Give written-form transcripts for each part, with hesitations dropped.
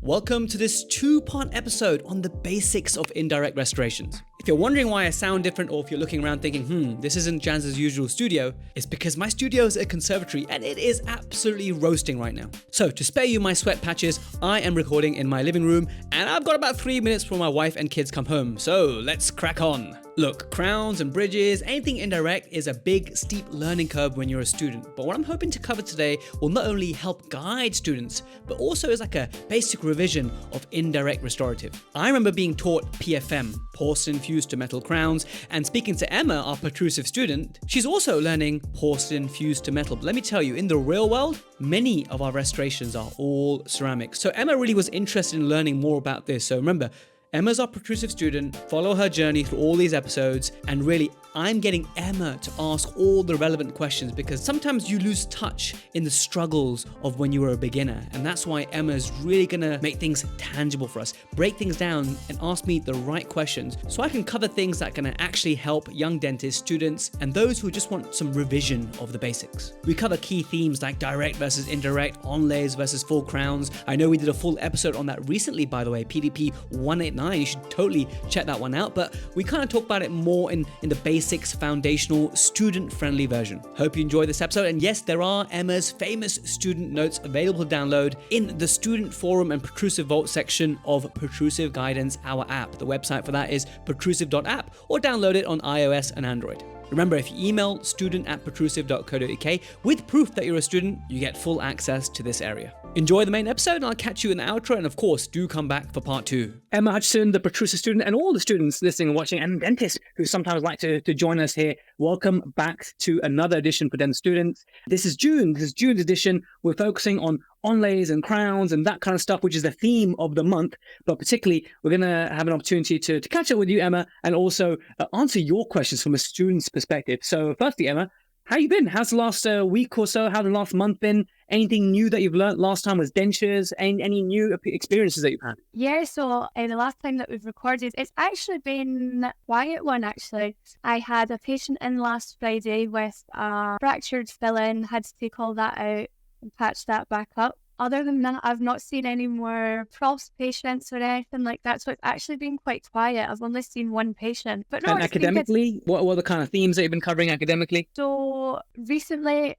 Welcome to this two-part episode on the basics of indirect restorations. If you're wondering why I sound different, or if you're looking around thinking, this isn't Jaz's usual studio, it's because my studio is a conservatory and it is absolutely roasting right now. So to spare you my sweat patches, I am recording in my living room and I've got about 3 minutes before my wife and kids come home. So let's crack on. Look, crowns and bridges, anything indirect is a big, steep learning curve when you're a student. But what I'm hoping to cover today will not only help guide students, but also is like a basic revision of indirect restorative. I remember being taught PFM, porcelain fused to metal crowns, and speaking to Emma, our protrusive student, she's also learning porcelain fused to metal. But let me tell you, in the real world, many of our restorations are all ceramic. So Emma really was interested in learning more about this. So remember, Emma's our protrusive student, follow her journey through all these episodes, and really I'm getting Emma to ask all the relevant questions because sometimes you lose touch in the struggles of when you were a beginner, and that's why Emma's really gonna make things tangible for us, break things down and ask me the right questions so I can cover things that can actually help young dentists, students, and those who just want some revision of the basics. We cover key themes like direct versus indirect, onlays versus full crowns. I know we did a full episode on that recently, by the way, PDP 189. You should totally check that one out, but we kind of talk about it more in the basics, foundational, student-friendly version. Hope you enjoy this episode, and yes, there are Emma's famous student notes available to download in the student forum and protrusive vault section of Protrusive Guidance, our app. The website for that is protrusive.app, or download it on iOS and Android. Remember, if you email student@protrusive.co.uk with proof that you're a student, you get full access to this area. Enjoy the main episode, and I'll catch you in the outro, and of course, do come back for part 2. Emma Hutchison, the protrusive student, and all the students listening and watching, and dentists who sometimes like to join us here, welcome back to another edition for dental students. This is June's edition. We're focusing on onlays and crowns and that kind of stuff, which is the theme of the month. But particularly, we're going to have an opportunity to catch up with you, Emma, and also answer your questions from a student's perspective. So firstly, Emma, how you been? How's the last week or so? How's the last month been? Anything new that you've learned? Last time was dentures. Any new experiences that you've had? Yeah, so the last time that we've recorded, it's actually been a quiet one, actually. I had a patient in last Friday with a fractured fill-in, had to take all that out and patch that back up. Other than that, I've not seen any more profs patients or anything like that, so it's actually been quite quiet. I've only seen one patient. But no, and academically, what are the kind of themes that you've been covering academically? So recently,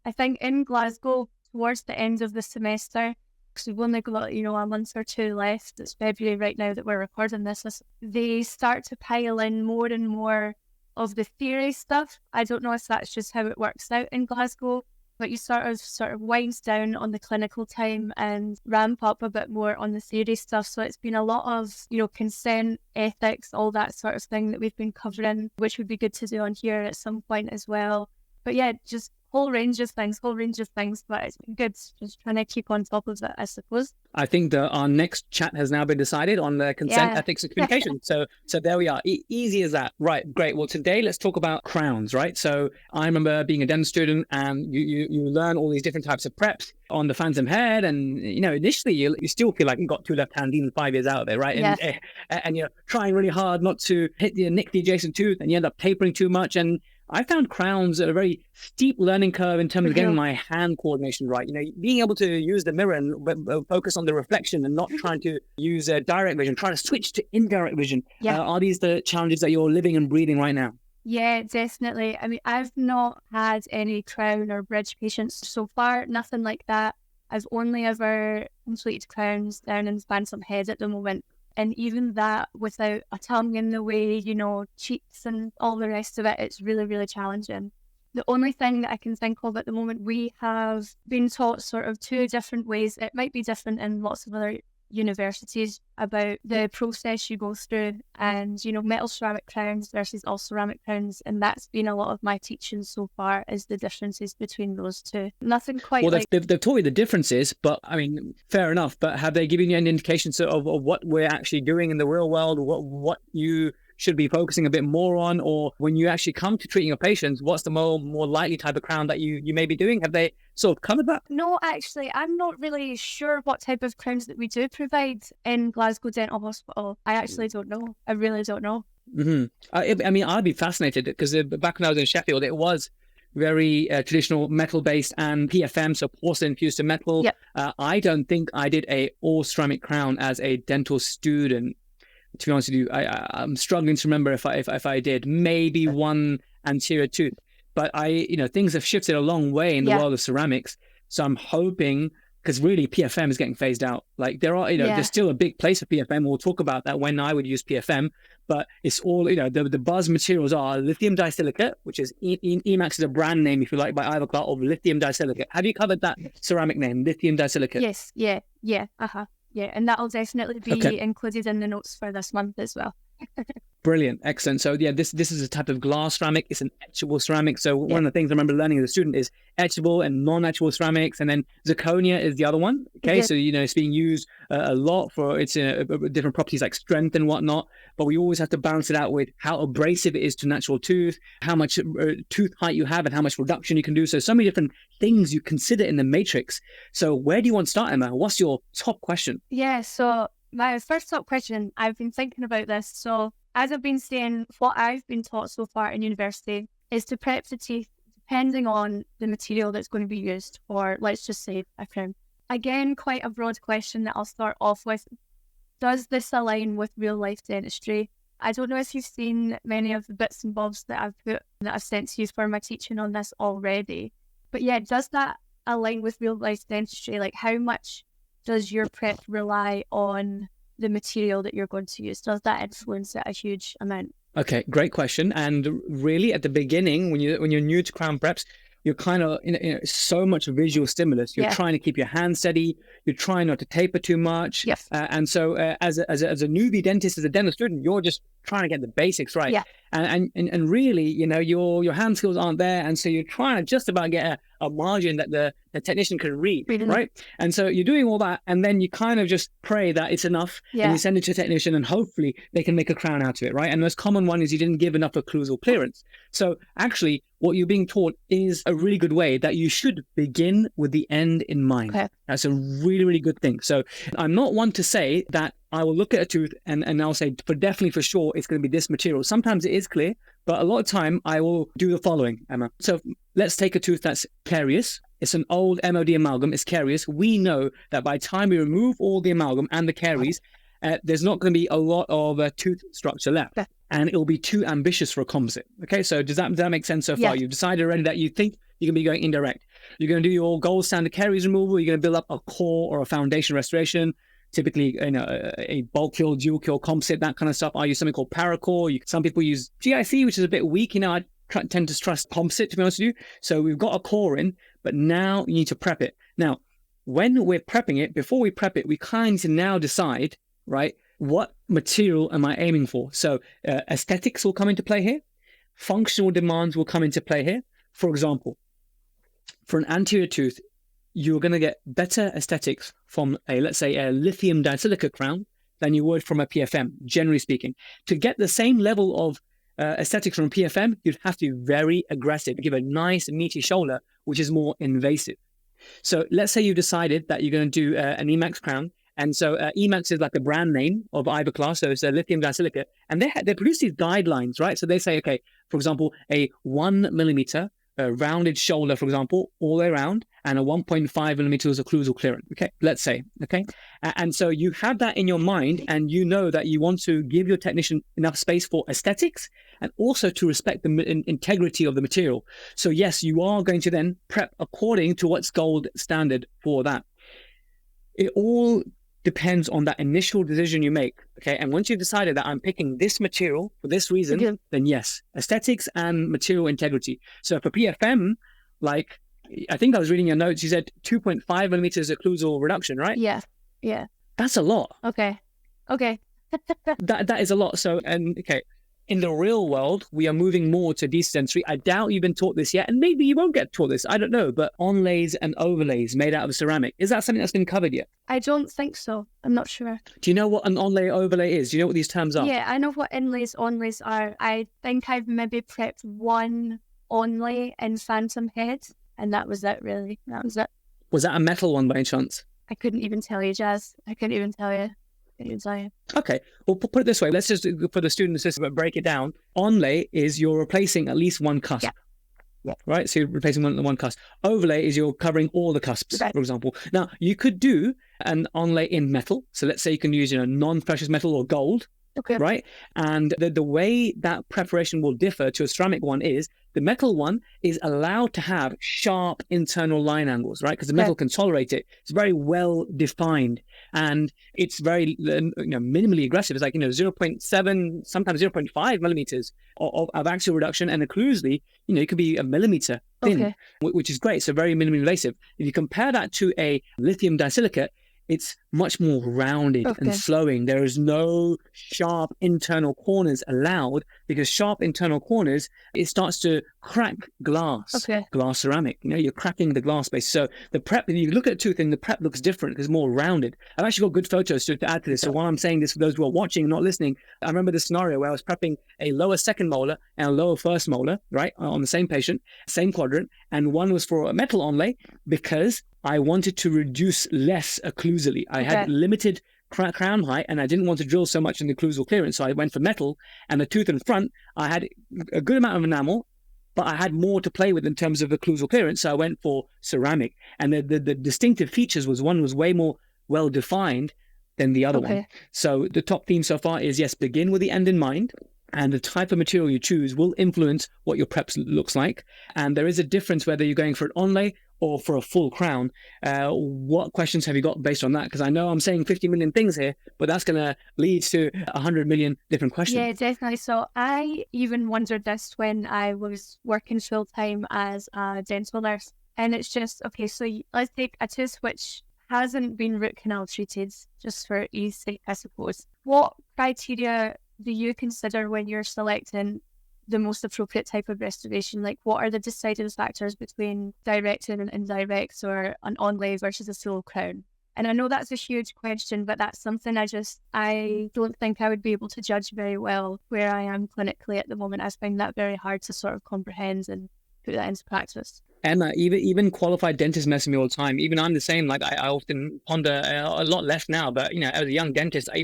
I think in Glasgow, towards the end of the semester, because we've only got, a month or two left. It's February right now that we're recording this. They start to pile in more and more of the theory stuff. I don't know if that's just how it works out in Glasgow, but you sort of winds down on the clinical time and ramp up a bit more on the theory stuff. So it's been a lot of, consent, ethics, all that sort of thing that we've been covering, which would be good to do on here at some point as well. But yeah, just whole range of things, but it's been good just trying to keep on top of it, I suppose. I think our next chat has now been decided on the consent, ethics, and communication. So there we are. Easy as that. Right, great. Well, today let's talk about crowns, right? So I remember being a dental student, and you learn all these different types of preps on the phantom head, and initially you still feel like you've got two left hands even 5 years out there, right? Yes. And you're trying really hard not to nick the adjacent tooth, and you end up tapering too much. And I found crowns at a very steep learning curve in terms of getting my hand coordination right. Being able to use the mirror and focus on the reflection and not trying to use direct vision, trying to switch to indirect vision. Yeah. Are these the challenges that you're living and breathing right now? Yeah, definitely. I mean, I've not had any crown or bridge patients so far, nothing like that. I've only ever completed crowns down in the phantom head at the moment. And even that without a tongue in the way, cheeks and all the rest of it, it's really, really challenging. The only thing that I can think of at the moment, we have been taught sort of 2 different ways. It might be different in lots of other universities about the process you go through, and metal ceramic crowns versus all ceramic crowns, and that's been a lot of my teaching so far, is the differences between those 2. Nothing quite they've taught you the differences, but I mean, fair enough, but have they given you any indications of what we're actually doing in the real world, what you should be focusing a bit more on, or when you actually come to treating your patients, what's the more likely type of crown that you may be doing? Have they sort of covered that? No, actually, I'm not really sure what type of crowns that we do provide in Glasgow Dental Hospital. I actually don't know. I really don't know. Mm-hmm. I mean, I'd be fascinated because back when I was in Sheffield, it was very traditional metal-based, and PFM, so porcelain fused to metal. Yep. I don't think I did a all-ceramic crown as a dental student. To be honest with you, I'm struggling to remember if I did. Maybe one anterior tooth. But things have shifted a long way in the world of ceramics. So I'm hoping, because really PFM is getting phased out. Like there's still a big place for PFM. We'll talk about that when I would use PFM. But it's all, the buzz materials are lithium disilicate, which is Emax is a brand name, if you like, by Ivoclar, of lithium disilicate. Have you covered that ceramic name, lithium disilicate? Yes. Yeah. Yeah, and that'll definitely be included in the notes for this month as well. Brilliant. Excellent. So yeah, this is a type of glass ceramic. It's an etchable ceramic. So one of the things I remember learning as a student is etchable and non-etchable ceramics. And then zirconia is the other one. Okay. So, it's being used a lot for its different properties like strength and whatnot. But we always have to balance it out with how abrasive it is to natural tooth, how much tooth height you have and how much reduction you can do. So many different things you consider in the matrix. So where do you want to start, Emma? What's your top question? Yeah. So my first top question, I've been thinking about this. So as I've been saying, what I've been taught so far in university is to prep the teeth depending on the material that's going to be used, or let's just say a crown. Again, quite a broad question that I'll start off with. Does this align with real life dentistry? I don't know if you've seen many of the bits and bobs that I've sent to you for my teaching on this already. But yeah, does that align with real life dentistry? Like, how much does your prep rely on the material that you're going to use? Does that influence it a huge amount? Okay, great question. And really at the beginning, when you're new to crown preps, you're kind of so much visual stimulus. You're trying to keep your hand steady. You're trying not to taper too much. Yes. And so as a newbie dentist, as a dental student, you're just trying to get the basics right. Yeah. And really, your hand skills aren't there. And so you're trying to just about get a margin that the technician can read, right? And so you're doing all that, and then you kind of just pray that it's enough, and you send it to a technician, and hopefully they can make a crown out of it, right? And the most common one is you didn't give enough occlusal clearance. So actually, what you're being taught is a really good way that you should begin with the end in mind. Okay. That's a really, really good thing. So I'm not one to say that I will look at a tooth and I'll say for sure it's going to be this material. Sometimes it is clear, but a lot of time I will do the following, Emma. So let's take a tooth that's carious. It's an old MOD amalgam. It's carious. We know that by the time we remove all the amalgam and the caries, there's not going to be a lot of tooth structure left. And it will be too ambitious for a composite. Okay, so does that make sense so far? You've decided already that you think you're going to be going indirect. You're going to do your gold standard caries removal. You're going to build up a core or a foundation restoration. Typically, a bulk kill, dual kill, composite, that kind of stuff. I use something called Paracore. Some people use GIC, which is a bit weak. I tend to trust composite, to be honest with you. So we've got a core in, but now you need to prep it. Now, when we're prepping it, before we prep it, we kind of need to now decide, right, what material am I aiming for? So aesthetics will come into play here. Functional demands will come into play here. For example, for an anterior tooth, you're going to get better aesthetics from let's say a lithium disilicate crown than you would from a PFM, generally speaking. To get the same level of aesthetics from a PFM, you'd have to be very aggressive, give a nice meaty shoulder, which is more invasive. So let's say you decided that you're going to do an Emax crown. And so Emax is like the brand name of Ivoclar, so it's a lithium disilicate. And they produce these guidelines, right? So they say, okay, for example, a 1 millimeter rounded shoulder, for example, all the way around, and a 1.5 millimeters occlusal clearance. Okay, let's say, okay? And so you have that in your mind, and you know that you want to give your technician enough space for aesthetics and also to respect the integrity of the material. So yes, you are going to then prep according to what's gold standard for that. It all depends on that initial decision you make, okay? And once you've decided that I'm picking this material for this reason, then yes, aesthetics and material integrity. So for PFM, like, I think I was reading your notes, you said 2.5 millimeters occlusal reduction, right? Yeah. That's a lot. Okay. That is a lot. So, and okay, in the real world, we are moving more to desensitory. I doubt you've been taught this yet, and maybe you won't get taught this. I don't know, but onlays and overlays made out of ceramic. Is that something that's been covered yet? I don't think so. I'm not sure. Do you know what an onlay overlay is? Do you know what these terms are? Yeah, I know what inlays, onlays are. I think I've maybe prepped one onlay in Phantom Head, and that was it, really. That was it. Was that a metal one by any chance? I couldn't even tell you, Jaz. I couldn't even tell you. Okay, well, put it this way. Let's just, for the student assistant, break it down. Onlay is you're replacing at least one cusp, right? So you're replacing one cusp. Overlay is you're covering all the cusps, Okay. for example. Now, you could do an onlay in metal. So let's say you can use, non-precious metal or gold, Okay. right? And the way that preparation will differ to a ceramic one is the metal one is allowed to have sharp internal line angles, right? Because the metal can tolerate it. It's very well defined and it's very minimally aggressive. It's like 0.7, sometimes 0.5 millimeters of axial reduction, and occlusally, it could be a millimeter thin, which is great. So very minimally invasive. If you compare that to a lithium disilicate, it's much more rounded and flowing. There is no sharp internal corners allowed, because sharp internal corners, it starts to crack glass ceramic. You're cracking the glass base. So the prep, if you look at a tooth and the prep looks different because it's more rounded. I've actually got good photos to add to this. So while I'm saying this for those who are watching and not listening, I remember the scenario where I was prepping a lower second molar and a lower first molar, right, on the same patient, same quadrant. And one was for a metal onlay because I wanted to reduce less occlusally. I had limited crown height and I didn't want to drill so much in the occlusal clearance. So I went for metal, and the tooth in front, I had a good amount of enamel, but I had more to play with in terms of occlusal clearance. So I went for ceramic. And the distinctive features was one was way more well defined than the other one. So the top theme so far is, yes, begin with the end in mind. And the type of material you choose will influence what your prep looks like. And there is a difference whether you're going for an onlay or for a full crown. What questions have you got based on that? Because I know I'm saying 50 million things here, but that's going to lead to 100 million different questions. Yeah, definitely. So I even wondered this when I was working full time as a dental nurse. And it's just, so let's take a tooth which hasn't been root canal treated, just for ease sake, I suppose. What criteria do you consider when you're selecting the most appropriate type of restoration? Like, what are the deciding factors between direct and indirect, or an onlay versus a full crown? And I know that's a huge question, but that's something I don't think I would be able to judge very well where I am clinically at the moment. I find that very hard to sort of comprehend and put that into practice. Emma, even qualified dentists mess with me all the time. Even I'm the same. Like I often ponder a lot less now, but as a young dentist, I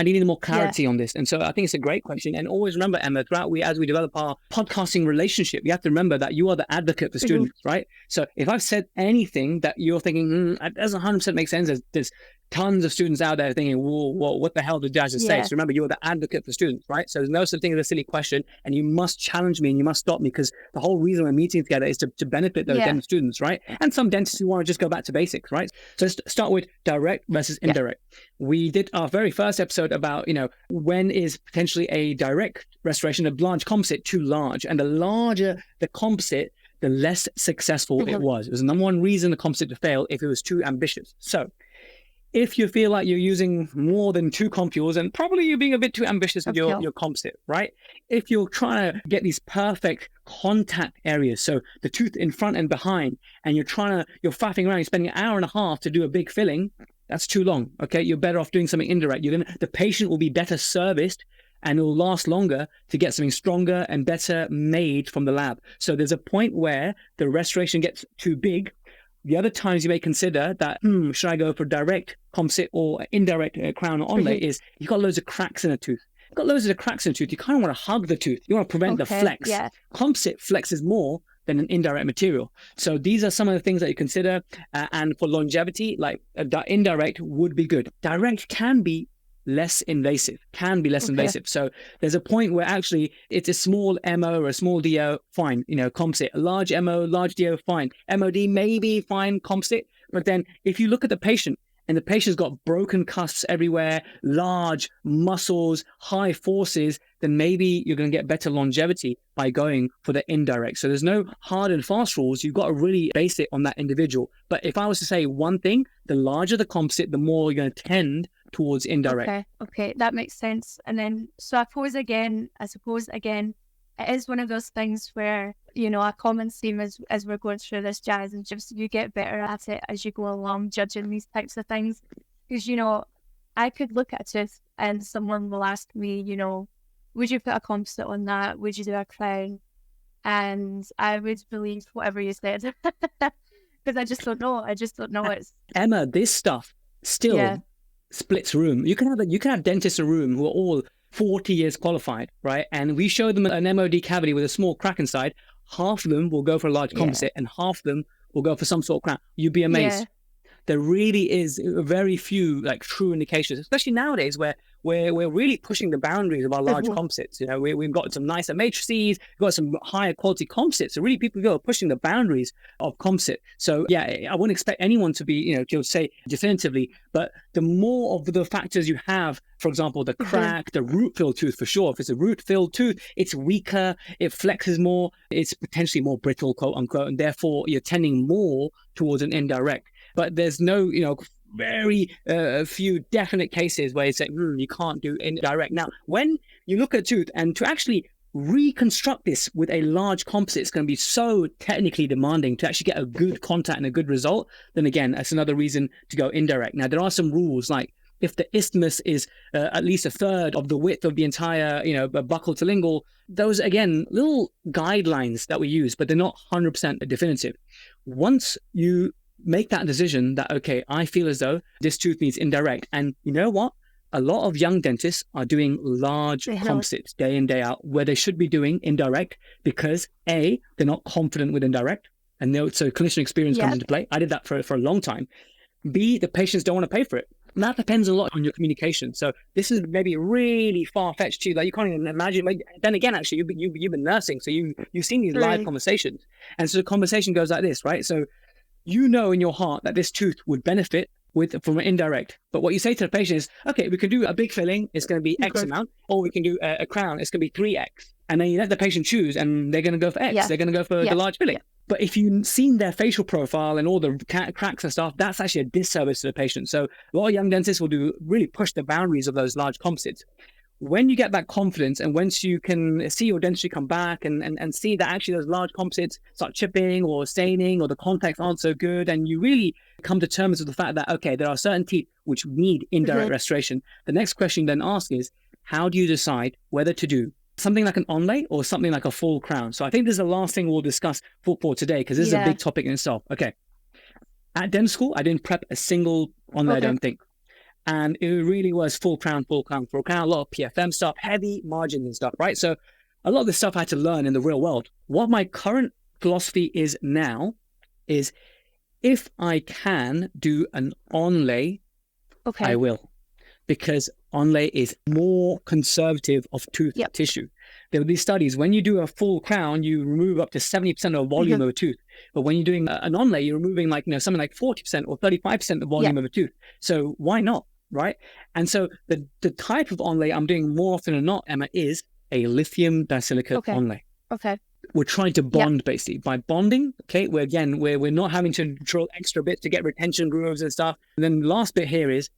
needed more clarity on this. And so I think it's a great question. And always remember, Emma, as we develop our podcasting relationship, you have to remember that you are the advocate for students, right? So if I've said anything that you're thinking, that doesn't 100% make sense, there's tons of students out there thinking, whoa, what the hell did Jaz just say? So remember, you're the advocate for students, right? So there's no such thing as a silly question, and you must challenge me and you must stop me, because the whole reason we're meeting together is to benefit those dental students, right? And some dentists who want to just go back to basics, right? So let's start with direct versus indirect. We did our very first episode about, when is potentially a direct restoration of large composite too large? And the larger the composite, the less successful it was. It was the number one reason the composite to fail if it was too ambitious. So if you feel like you're using more than 2 compules, and probably you're being a bit too ambitious with your composite, right? If you're trying to get these perfect contact areas, so the tooth in front and behind, and you're faffing around, you're spending an hour and a half to do a big filling, that's too long, okay? You're better off doing something indirect. The patient will be better serviced, and it will last longer to get something stronger and better made from the lab. So there's a point where the restoration gets too big. The other times you may consider that, should I go for direct composite or indirect crown or onlay, is you've got loads of cracks in a tooth. You've got loads of cracks in a tooth. You kind of want to hug the tooth. You want to prevent the flex. Composite flexes more than an indirect material. So these are some of the things that you consider. And for longevity, like indirect would be good. Direct can be less invasive. So there's a point where actually it's a small MO or a small DO, fine, composite. A large MO, large DO, fine. MOD, maybe fine, composite. But then if you look at the patient, and the patient's got broken cusps everywhere, large muscles, high forces, then maybe you're going to get better longevity by going for the indirect. So there's no hard and fast rules. You've got to really base it on that individual. But if I was to say one thing, the larger the composite, the more you're going to tend towards indirect. Okay, that makes sense. And then, so I suppose again, it is one of those things where, a common theme as we're going through this, Jaz, and just you get better at it as you go along, judging these types of things. Because, I could look at a tooth and someone will ask me, would you put a composite on that? Would you do a crown? And I would believe whatever you said. Because I just don't know. It's Emma, this stuff still splits room. You can have dentists in a room who are all 40 years qualified, right? And we show them an MOD cavity with a small crack inside. half of them will go for a large composite and half of them will go for some sort of crown. You'd be amazed. There really is very few like true indications, especially nowadays where we're really pushing the boundaries of our large composites. You know, we've got some nicer matrices, we've got some higher quality composites. So really people are pushing the boundaries of composite. So yeah, I wouldn't expect anyone to be, you know, to say definitively, but the more of the factors you have, for example, the crack, the root filled tooth for sure. If it's a root filled tooth, it's weaker, it flexes more, it's potentially more brittle, quote unquote, and therefore you're tending more towards an indirect. But there's no, you know, very few definite cases where you say, you can't do indirect. Now, when you look at a tooth and to actually reconstruct this with a large composite, it's going to be so technically demanding to actually get a good contact and a good result. Then again, that's another reason to go indirect. Now, there are some rules, like if the isthmus is at least a third of the width of the entire, you know, buccal to lingual, those, again, little guidelines that we use, but they're not 100% definitive. Once you make that decision that, okay, I feel as though this tooth needs indirect. And you know what? A lot of young dentists are doing large composites day in, day out, where they should be doing indirect because A, they're not confident with indirect. And so clinician experience comes into play. I did that for a long time. B, the patients don't want to pay for it. And that depends a lot on your communication. So this is maybe really far-fetched too. Like you can't even imagine. Like, then again, actually, you've been nursing, so you've seen these live conversations. And so the conversation goes like this, right? So you know in your heart that this tooth would benefit from an indirect. But what you say to the patient is, okay, we can do a big filling, it's going to be X amount, or we can do a crown, it's going to be 3X. And then you let the patient choose and they're going to go for X, they're going to go for the large filling. But if you've seen their facial profile and all the cracks and stuff, that's actually a disservice to the patient. So a lot of young dentists will really push the boundaries of those large composites. When you get that confidence and once you can see your dentistry come back and see that actually those large composites start chipping or staining or the contacts aren't so good, and you really come to terms with the fact that, okay, there are certain teeth which need indirect restoration, the next question you then ask is, how do you decide whether to do something like an onlay or something like a full crown? So I think this is the last thing we'll discuss for today, because this is a big topic in itself. Okay. At dental school, I didn't prep a single onlay, I don't think. And it really was full crown, a lot of PFM stuff, heavy margins and stuff, right? So a lot of this stuff I had to learn in the real world. What my current philosophy is now is if I can do an onlay, I will. Because onlay is more conservative of tooth tissue. There were these studies, when you do a full crown, you remove up to 70% of the volume of a tooth. But when you're doing an onlay, you're removing like, you know, something like 40% or 35% of the volume of a tooth. So why not, right? And so the type of onlay I'm doing more often than not, Emma, is a lithium disilicate onlay. We're trying to bond basically. By bonding, we're not having to drill extra bits to get retention grooves and stuff. And then the last bit here is,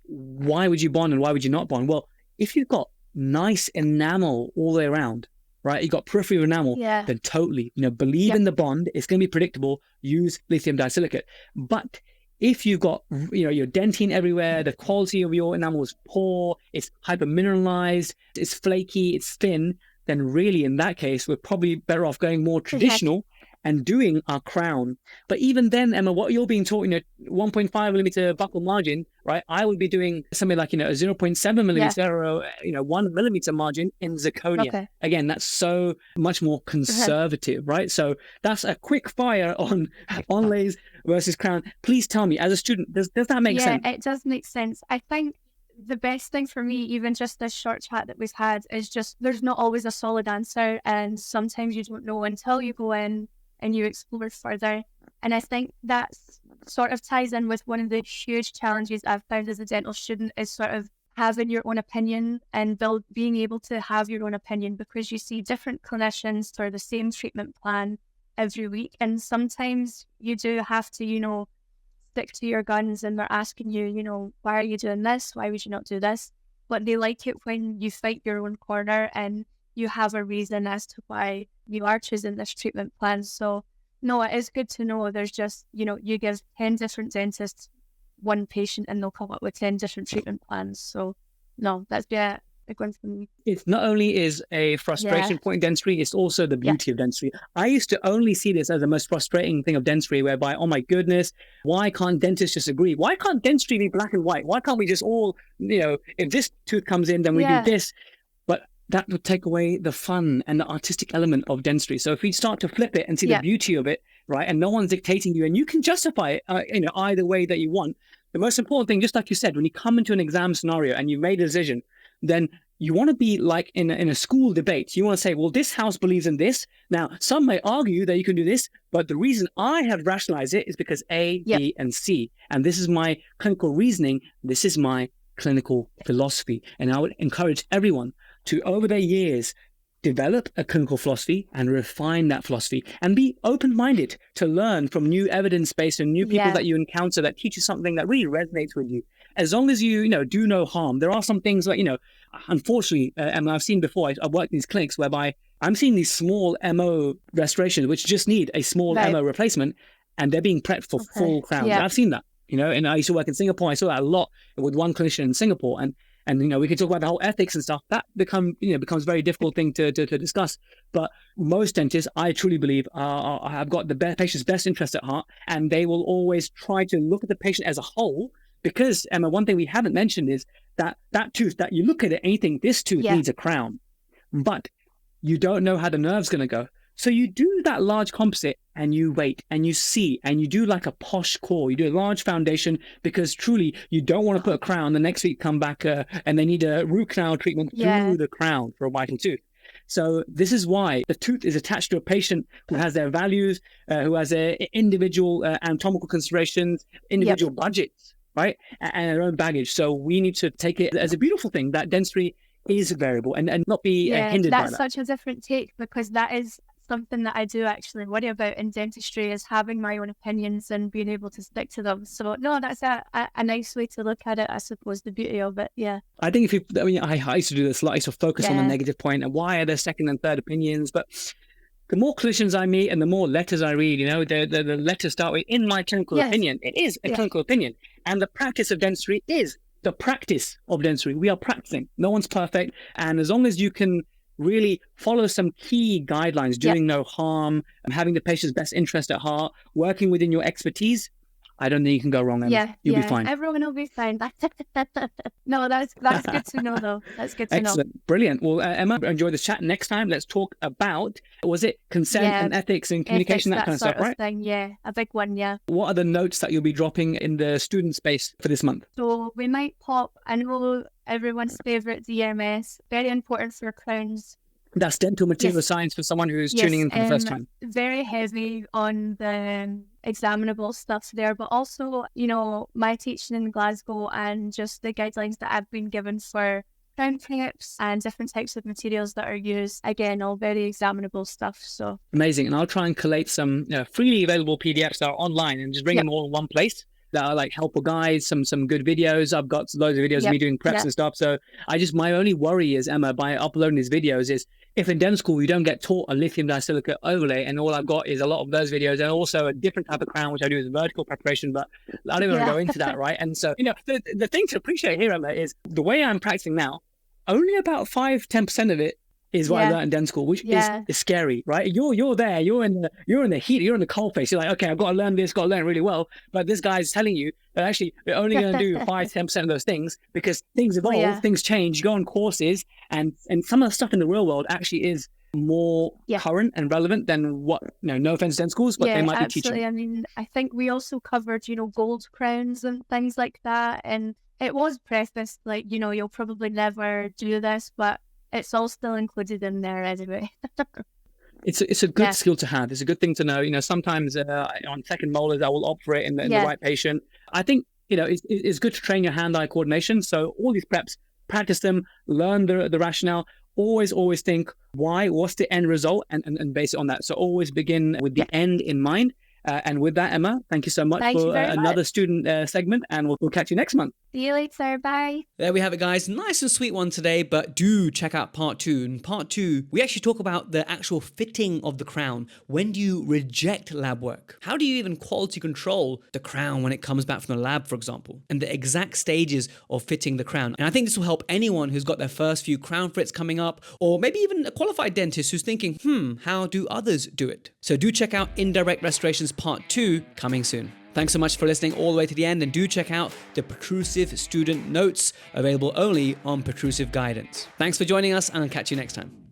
why would you bond and why would you not bond? Well, if you've got nice enamel all the way around, right? You've got peripheral enamel, then totally, you know, believe in the bond. It's going to be predictable. Use lithium disilicate. But if you've got, you know, your dentine everywhere, the quality of your enamel is poor, it's hypermineralized, it's flaky, it's thin, then really in that case, we're probably better off going more traditional and doing our crown. But even then, Emma, what you're being taught, you know, 1.5 millimeter buccal margin, right? I would be doing something like, you know, a 0.7 millimeter or, you know, 1 millimeter margin in zirconia. Again, that's so much more conservative, right? So that's a quick fire on onlays versus crown. Please tell me, as a student, does that make sense? Yeah, it does make sense. I think the best thing for me, even just this short chat that we've had, is just there's not always a solid answer, and sometimes you don't know until you go in and you explore further. And I think that sort of ties in with one of the huge challenges I've found as a dental student is sort of having your own opinion and being able to have your own opinion, because you see different clinicians for the same treatment plan every week. And sometimes you do have to, you know, stick to your guns, and they're asking you, you know, why are you doing this? Why would you not do this? But they like it when you fight your own corner and you have a reason as to why you are choosing this treatment plan. So no, it is good to know there's just, you know, you give 10 different dentists one patient and they'll come up with 10 different treatment plans. So no, that's a big one for me. It not only is a frustration point in dentistry, it's also the beauty of dentistry. I used to only see this as the most frustrating thing of dentistry, whereby, oh my goodness, why can't dentists just agree? Why can't dentistry be black and white? Why can't we just all, you know, if this tooth comes in, then we do this? But that would take away the fun and the artistic element of dentistry. So if we start to flip it and see the beauty of it, right, and no one's dictating you, and you can justify it, either way that you want. The most important thing, just like you said, when you come into an exam scenario and you've made a decision, then you want to be like in a school debate. You want to say, well, this house believes in this. Now, some may argue that you can do this, but the reason I have rationalized it is because A, B, and C. And this is my clinical reasoning. This is my clinical philosophy. And I would encourage everyone to, over their years, develop a clinical philosophy and refine that philosophy, and be open-minded to learn from new evidence-based and new people that you encounter that teach you something that really resonates with you. As long as you, do no harm. There are some things like, unfortunately, and I've seen before, I've worked in these clinics whereby I'm seeing these small MO restorations which just need a small MO replacement, and they're being prepped for full crowns. I've seen that, and I used to work in Singapore. I saw that a lot with one clinician in Singapore, and we can talk about the whole ethics and stuff. That becomes a very difficult thing to discuss. But most dentists, I truly believe, have got the patient's best interest at heart, and they will always try to look at the patient as a whole. Because, Emma, one thing we haven't mentioned is that tooth, that you look at it and you think this tooth needs a crown, but you don't know how the nerve's going to go. So you do that large composite and you wait and you see, and you do like a posh core. You do a large foundation because truly you don't want to put a crown the next week come back and they need a root canal treatment through the crown for a vital tooth. So this is why the tooth is attached to a patient who has their values, who has their individual anatomical considerations, individual budgets, right? And their own baggage. So we need to take it as a beautiful thing that dentistry is variable and not be hindered by that. That's such a different take, because that is something that I do actually worry about in dentistry, is having my own opinions and being able to stick to them. So no, that's a nice way to look at it, I suppose, the beauty of it. I think I used to do this a lot. I used to focus on the negative point and why are there second and third opinions, but the more clinicians I meet and the more letters I read, the letters start with, in my clinical opinion. It is a clinical opinion. And the practice of dentistry is the practice of dentistry. We are practicing. No one's perfect. And as long as you can really follow some key guidelines, doing no harm, and having the patient's best interest at heart, working within your expertise, I don't think you can go wrong, Emma. You'll be fine. Everyone will be fine. No, that's good to know, though. That's good to know. Excellent. Brilliant. Well, Emma, enjoy this chat. Next time, let's talk about, was it consent and ethics and communication, that kind of stuff, right? Thing, a big one, What are the notes that you'll be dropping in the student space for this month? So we might pop, I know everyone's favourite DMS, very important for crowns. That's dental material science for someone who's tuning in for the first time. Very heavy on the examinable stuff there, but also, my teaching in Glasgow and just the guidelines that I've been given for crown preps and different types of materials that are used. Again, all very examinable stuff. So amazing. And I'll try and collate some freely available PDFs that are online and just bring them all in one place that are like helpful guides, some good videos. I've got loads of videos of me doing preps and stuff. So my only worry is, Emma, by uploading these videos is, if in dental school you don't get taught a lithium disilicate overlay, and all I've got is a lot of those videos and also a different type of crown, which I do as a vertical preparation, but I don't even want to go into that, right? And so, the thing to appreciate here, Emma, is the way I'm practicing now, only about 5-10% of it is what I learned in dental school, which is scary, right? You're there, you're in the heat, you're in the cold face. You're like, okay, I've got to learn this, got to learn it really well. But this guy's telling you that actually you're only going to do 5-10% of those things, because things evolve, things change. You go on courses, and some of the stuff in the real world actually is more current and relevant than what, no offense to dental schools, but they might be teaching. I mean, I think we also covered, gold crowns and things like that. And it was prefaced like, you'll probably never do this, but it's all still included in there anyway. It's a good skill to have. It's a good thing to know. Sometimes on second molars, I will opt for it in the right patient. I think, it's good to train your hand-eye coordination. So all these preps, practice them, learn the rationale. Always think why, what's the end result, and base it on that. So always begin with the end in mind. And with that, Emma, thank you so much for another student segment, and we'll catch you next month. See you later. Bye. There we have it, guys. Nice and sweet one today, but do check out part 2. In part 2, we actually talk about the actual fitting of the crown. When do you reject lab work? How do you even quality control the crown when it comes back from the lab, for example? And the exact stages of fitting the crown. And I think this will help anyone who's got their first few crown fits coming up, or maybe even a qualified dentist who's thinking, how do others do it? So do check out Indirect Restorations Part 2 coming soon. Thanks so much for listening all the way to the end, and do check out the Protrusive student notes, available only on Protrusive Guidance. Thanks for joining us, and I'll catch you next time.